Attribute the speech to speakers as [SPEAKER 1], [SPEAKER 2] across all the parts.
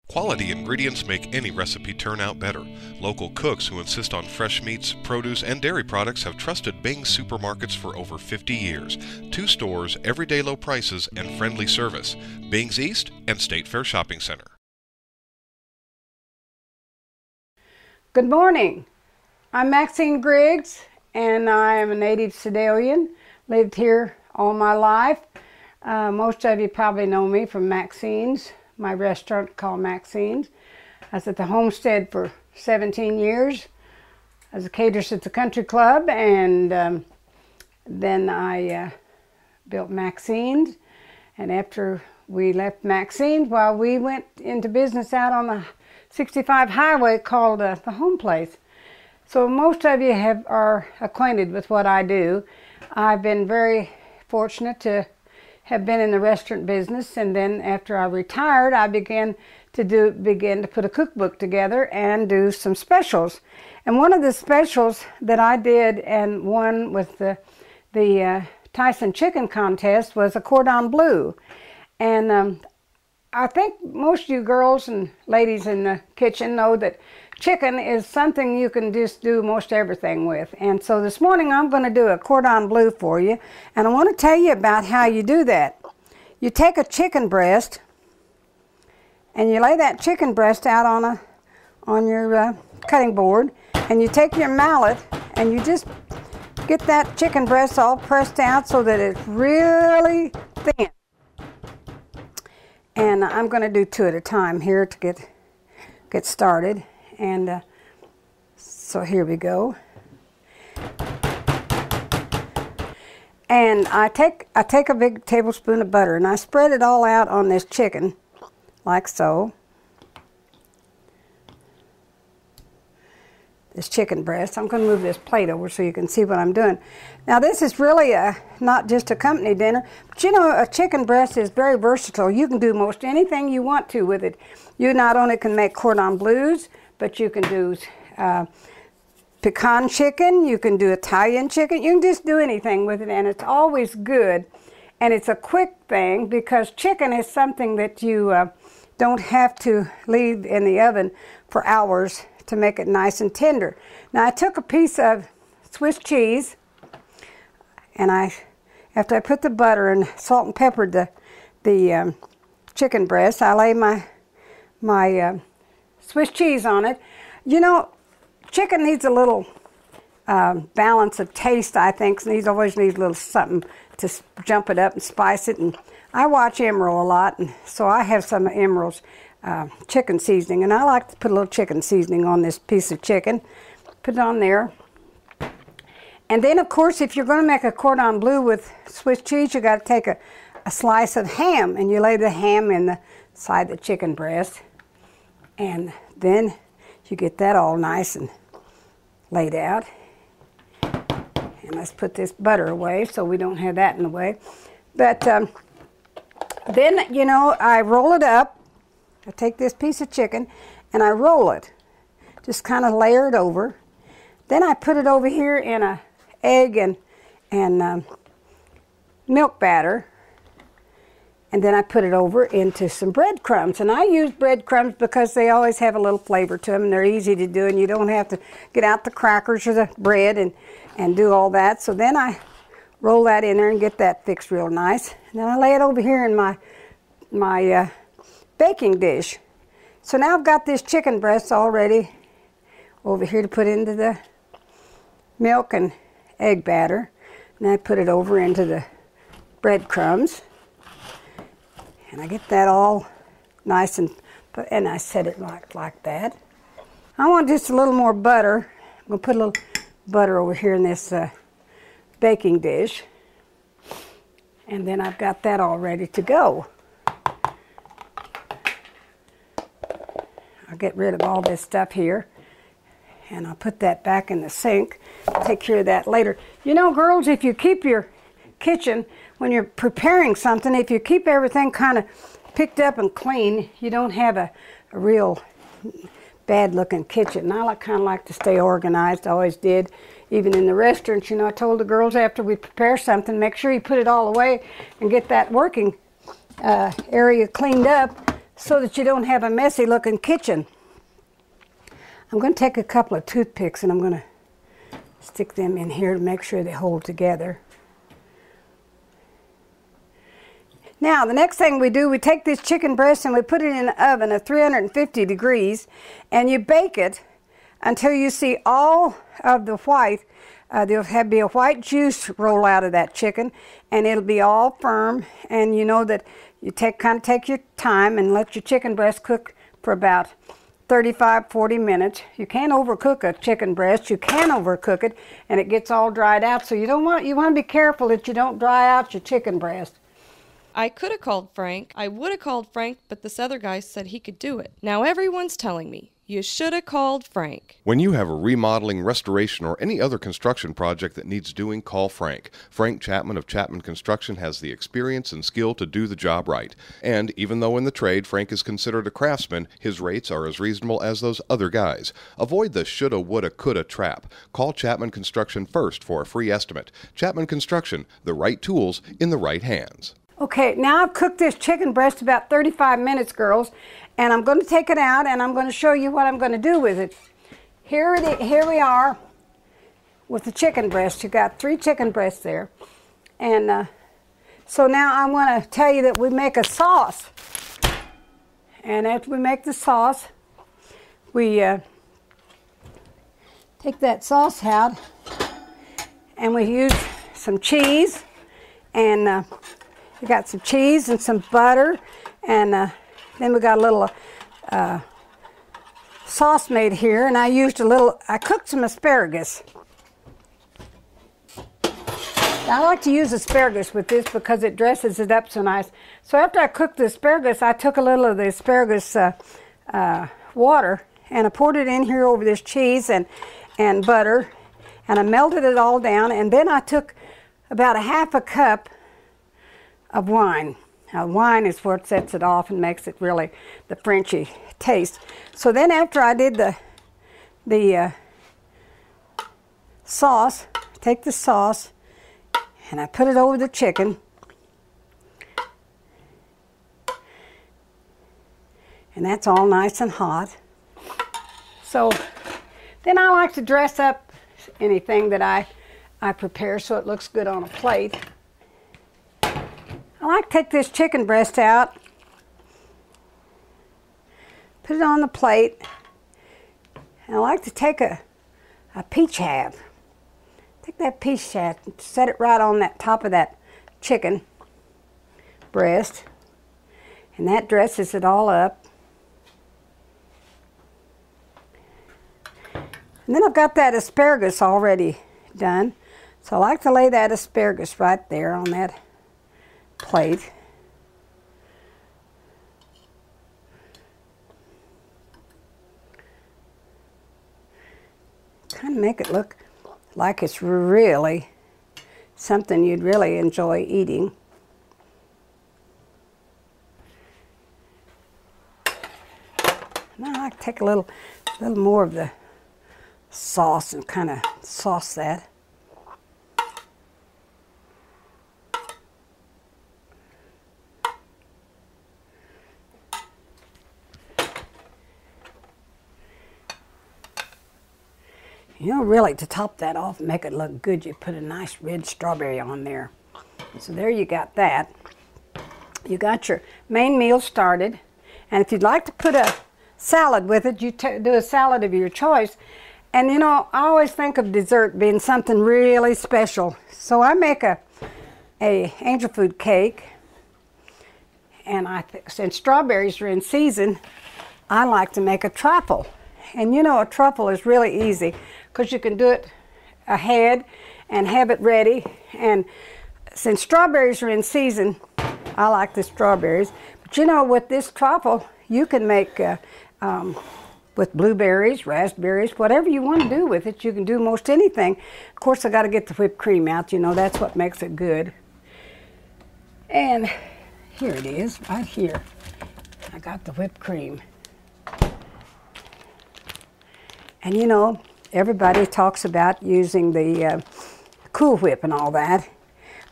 [SPEAKER 1] Quality ingredients make any recipe turn out better. Local cooks who insist on fresh meats, produce, and dairy products have trusted Bing's supermarkets for over 50 years. 2 stores, everyday low prices, and friendly service. Bing's East and State Fair Shopping Center.
[SPEAKER 2] Good morning. I'm Maxine Griggs, and I am a native Sedalian. Lived here all my life. Most of you probably know me from Maxine's, my restaurant called Maxine's. I was at the Homestead for 17 years as a cateress at the country club, and then I built Maxine's. And after we left Maxine's, well, we went into business out on the 65 highway called the Home Place. So most of you are acquainted with what I do. I've been very fortunate to have been in the restaurant business, and then after I retired, I began to put a cookbook together and do some specials. And one of the specials that I did and won with the Tyson Chicken Contest was a Cordon Bleu. And I think most of you girls and ladies in the kitchen know that chicken is something you can just do most everything with. And so this morning I'm going to do a Cordon Bleu for you, and I want to tell you about how you do that. You take a chicken breast and you lay that chicken breast out on your cutting board, and you take your mallet and you just get that chicken breast all pressed out so that it's really thin. And I'm going to do 2 at a time here to get started. And so here we go. And I take a big tablespoon of butter and I spread it all out on this chicken, like so. This chicken breast. I'm going to move this plate over so you can see what I'm doing. Now this is really not just a company dinner, but you know, a chicken breast is very versatile. You can do most anything you want to with it. You not only can make cordon bleus, but you can do pecan chicken, you can do Italian chicken, you can just do anything with it, and it's always good. And it's a quick thing because chicken is something that you don't have to leave in the oven for hours to make it nice and tender. Now I took a piece of Swiss cheese, and after I put the butter and salt and peppered the chicken breast, I lay my Swiss cheese on it. You know, chicken needs a little balance of taste, I think. Always needs a little something to jump it up and spice it. And I watch Emerald a lot, and so I have some of Emerald's chicken seasoning, and I like to put a little chicken seasoning on this piece of chicken. Put it on there. And then, of course, if you're going to make a cordon bleu with Swiss cheese, you got to take a slice of ham, and you lay the ham in the side of the chicken breast. And then you get that all nice and laid out. And let's put this butter away so we don't have that in the way. But then, you know, I roll it up. I take this piece of chicken and I roll it. Just kind of layer it over. Then I put it over here in a egg and milk batter. And then I put it over into some breadcrumbs. And I use breadcrumbs because they always have a little flavor to them, and they're easy to do, and you don't have to get out the crackers or the bread and do all that. So then I roll that in there and get that fixed real nice. And then I lay it over here in my baking dish. So now I've got this chicken breast already over here to put into the milk and egg batter. And I put it over into the breadcrumbs. And I get that all nice and I set it like that. I want just a little more butter. I'm going to put a little butter over here in this baking dish. And then I've got that all ready to go. I'll get rid of all this stuff here. And I'll put that back in the sink. Take care of that later. You know, girls, if you keep your kitchen, when you're preparing something, if you keep everything kind of picked up and clean, you don't have a real bad looking kitchen. And I kind of like to stay organized. I always did. Even in the restaurants, you know, I told the girls after we prepare something, make sure you put it all away and get that working area cleaned up so that you don't have a messy looking kitchen. I'm going to take a couple of toothpicks and I'm going to stick them in here to make sure they hold together. Now, the next thing we do, we take this chicken breast and we put it in the oven at 350 degrees, and you bake it until you see all of the white. There'll be a white juice roll out of that chicken, and it'll be all firm. And you know that you kind of take your time and let your chicken breast cook for about 35-40 minutes. You can't overcook a chicken breast. You can overcook it, and it gets all dried out. So you want to be careful that you don't dry out your chicken breast.
[SPEAKER 3] I could have called Frank. I would have called Frank, but this other guy said he could do it. Now everyone's telling me, you should have called Frank.
[SPEAKER 1] When you have a remodeling, restoration, or any other construction project that needs doing, call Frank. Frank Chapman of Chapman Construction has the experience and skill to do the job right. And even though in the trade Frank is considered a craftsman, his rates are as reasonable as those other guys. Avoid the shoulda, woulda, coulda trap. Call Chapman Construction first for a free estimate. Chapman Construction, the right tools in the right hands.
[SPEAKER 2] Okay, now I've cooked this chicken breast about 35 minutes, girls, and I'm going to take it out and I'm going to show you what I'm going to do with it. Here we are with the chicken breast. You got 3 chicken breasts there. And so now I want to tell you that we make a sauce. And after we make the sauce, we take that sauce out and we use some cheese, and we got some cheese and some butter, and then we got a little sauce made here, and I cooked some asparagus. I like to use asparagus with this because it dresses it up so nice. So after I cooked the asparagus, I took a little of the asparagus water, and I poured it in here over this cheese and butter, and I melted it all down, and then I took about a half a cup of wine. Now, wine is what sets it off and makes it really the Frenchy taste. So then after I did the sauce, take the sauce and I put it over the chicken. And that's all nice and hot. So then I like to dress up anything that I prepare so it looks good on a plate. I like to take this chicken breast out, put it on the plate, and I like to take a peach half. Take that peach half and set it right on that top of that chicken breast, and that dresses it all up. And then I've got that asparagus already done, so I like to lay that asparagus right there on that plate. Kind of make it look like it's really something you'd really enjoy eating. Now I like to take a little more of the sauce and kind of sauce that. You know, really, to top that off and make it look good, you put a nice red strawberry on there. So there you got that. You got your main meal started. And if you'd like to put a salad with it, you do a salad of your choice. And you know, I always think of dessert being something really special. So I make a angel food cake. And since strawberries are in season, I like to make a truffle. And you know, a truffle is really easy because you can do it ahead and have it ready. And since strawberries are in season, I like the strawberries. But you know, with this truffle, you can make with blueberries, raspberries, whatever you want to do with it, you can do most anything. Of course, I got to get the whipped cream out. You know, that's what makes it good. And here it is, right here. I got the whipped cream. And you know, everybody talks about using the Cool Whip and all that.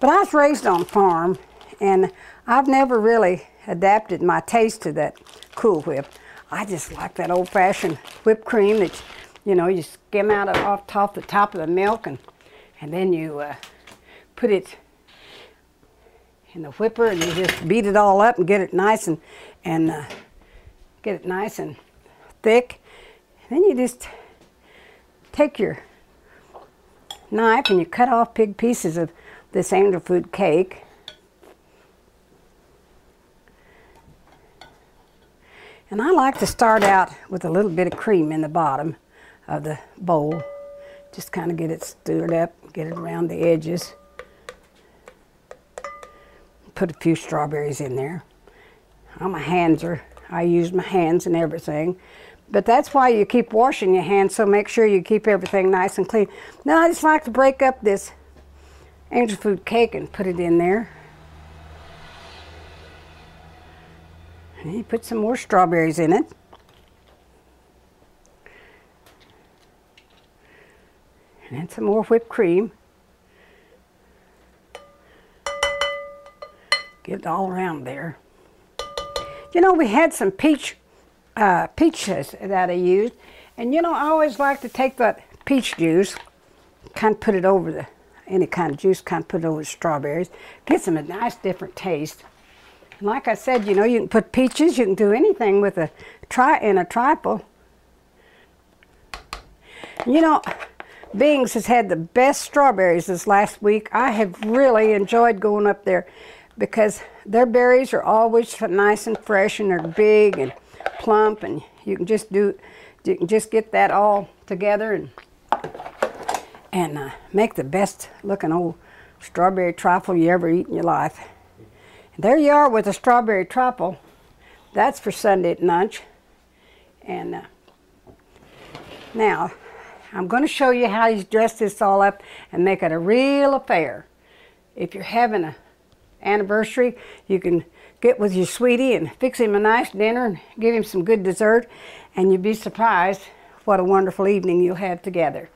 [SPEAKER 2] But I was raised on a farm, and I've never really adapted my taste to that Cool Whip. I just like that old-fashioned whipped cream that, you skim out off the top of the milk, and then you put it in the whipper, and you just beat it all up and get it nice and thick. And then you just take your knife and you cut off big pieces of this angel food cake. And I like to start out with a little bit of cream in the bottom of the bowl. Just kind of get it stirred up, get it around the edges. Put a few strawberries in there. I use my hands and everything. But that's why you keep washing your hands, so make sure you keep everything nice and clean. Now I just like to break up this angel food cake and put it in there. And you put some more strawberries in it. And some more whipped cream. Get it all around there. We had some peaches that I used. And I always like to take that peach juice, kind of put it over any kind of juice, kind of put it over the strawberries. Gives them a nice different taste. And like I said, you can put peaches, you can do anything with in a trifle. Bing's has had the best strawberries this last week. I have really enjoyed going up there because their berries are always nice and fresh, and they're big and plump, and you can just get that all together and make the best looking old strawberry trifle you ever eat in your life. And there you are with a strawberry trifle. That's for Sunday at lunch. And now I'm going to show you how you dress this all up and make it a real affair. If you're having an anniversary, you can get with your sweetie and fix him a nice dinner and give him some good dessert, and you'd be surprised what a wonderful evening you'll have together.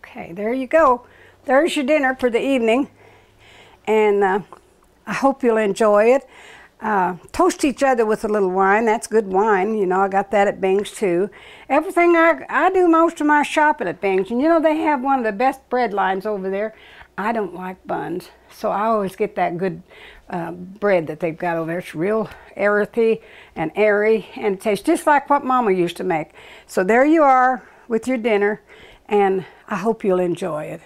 [SPEAKER 2] Okay, there you go. There's your dinner for the evening, and I hope you'll enjoy it. Toast each other with a little wine. That's good wine. I got that at Bing's too. Everything I do most of my shopping at Bing's, and they have one of the best bread lines over there. I don't like buns, so I always get that good bread that they've got over there. It's real earthy and airy, and it tastes just like what Mama used to make. So there you are with your dinner, and I hope you'll enjoy it.